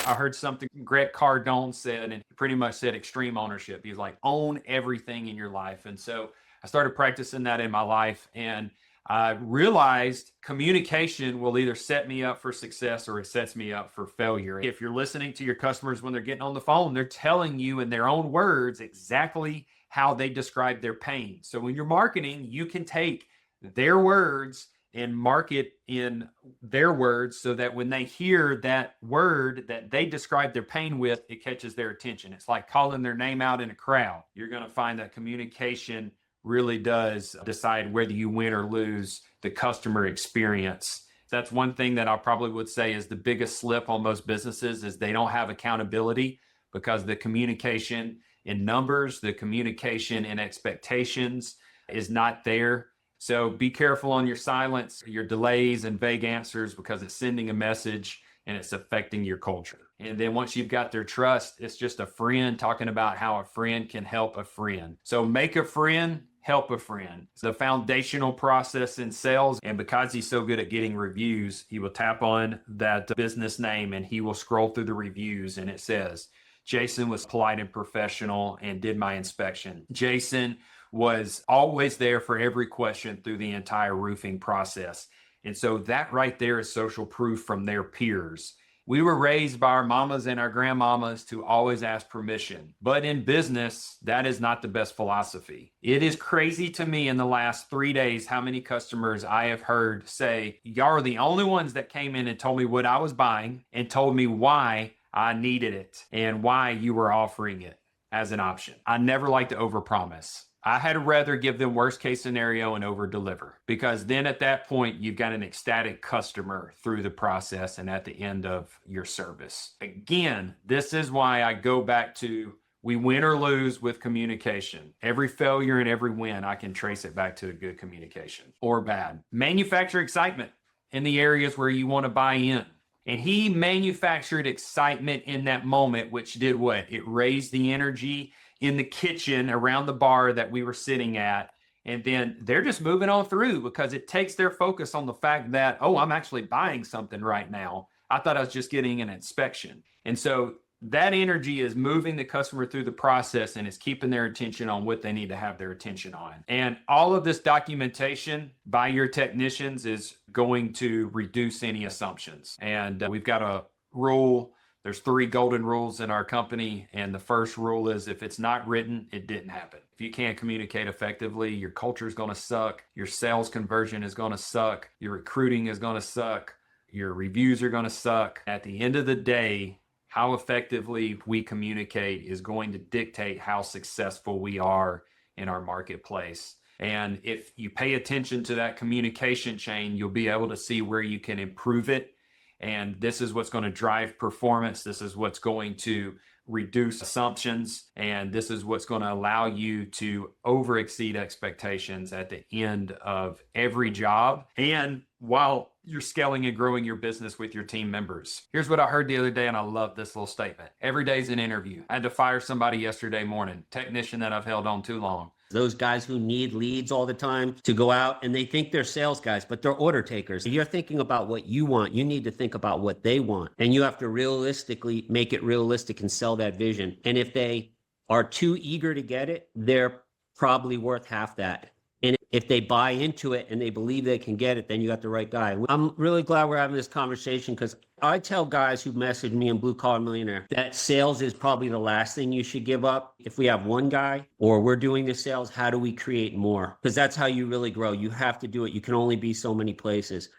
I heard something Greg Cardone said, and he pretty much said extreme ownership. He's like, own everything in your life. And so I started practicing that in my life, and I realized communication will either set me up for success or it sets me up for failure. If you're listening to your customers when they're getting on the phone, they're telling you in their own words exactly how they describe their pain. So when you're marketing, you can take their words and market in their words so that when they hear that word that they describe their pain with, it catches their attention. It's like calling their name out in a crowd. You're going to find that communication really does decide whether you win or lose the customer experience. That's one thing that I probably would say is the biggest slip on most businesses is they don't have accountability because the communication in numbers, the communication in expectations is not there. So be careful on your silence, your delays and vague answers because it's sending a message and it's affecting your culture. And then once you've got their trust, it's just a friend talking about how a friend can help a friend. So make a friend, help a friend. It's the foundational process in sales. And because he's so good at getting reviews, he will tap on that business name and he will scroll through the reviews and it says, Jason was polite and professional and did my inspection. Jason was always there for every question through the entire roofing process. And so that right there is social proof from their peers. We were raised by our mamas and our grandmamas to always ask permission. But in business, that is not the best philosophy. It is crazy to me in the last 3 days how many customers I have heard say, y'all are the only ones that came in and told me what I was buying and told me why I needed it and why you were offering it as an option. I never like to overpromise. I had rather give them worst case scenario and over deliver because then at that point, you've got an ecstatic customer through the process and at the end of your service. Again, this is why I go back to we win or lose with communication. Every failure and every win, I can trace it back to a good communication or bad. Manufacture excitement in the areas where you want to buy in. And he manufactured excitement in that moment, which did what? It raised the energy in the kitchen around the bar that we were sitting at. And then they're just moving on through because it takes their focus on the fact that, oh, I'm actually buying something right now. I thought I was just getting an inspection. And so that energy is moving the customer through the process and it's keeping their attention on what they need to have their attention on. And all of this documentation by your technicians is going to reduce any assumptions. And we've got a rule. There's 3 golden rules in our company. And the first rule is if it's not written, it didn't happen. If you can't communicate effectively, your culture is going to suck. Your sales conversion is going to suck. Your recruiting is going to suck. Your reviews are going to suck. At the end of the day, how effectively we communicate is going to dictate how successful we are in our marketplace. And if you pay attention to that communication chain, you'll be able to see where you can improve it. And this is what's going to drive performance. This is what's going to reduce assumptions. And this is what's going to allow you to over exceed expectations at the end of every job. And while you're scaling and growing your business with your team members. Here's what I heard the other day, and I love this little statement. Every day is an interview. I had to fire somebody yesterday morning, technician that I've held on too long. Those guys who need leads all the time to go out and they think they're sales guys, but they're order takers. If you're thinking about what you want, you need to think about what they want. And you have to realistically make it realistic and sell that vision. And if they are too eager to get it, they're probably worth half that. And if they buy into it and they believe they can get it, then you got the right guy. I'm really glad we're having this conversation because I tell guys who message me in Blue Collar Millionaire that sales is probably the last thing you should give up. If we have one guy or we're doing the sales, how do we create more? Because that's how you really grow. You have to do it. You can only be so many places.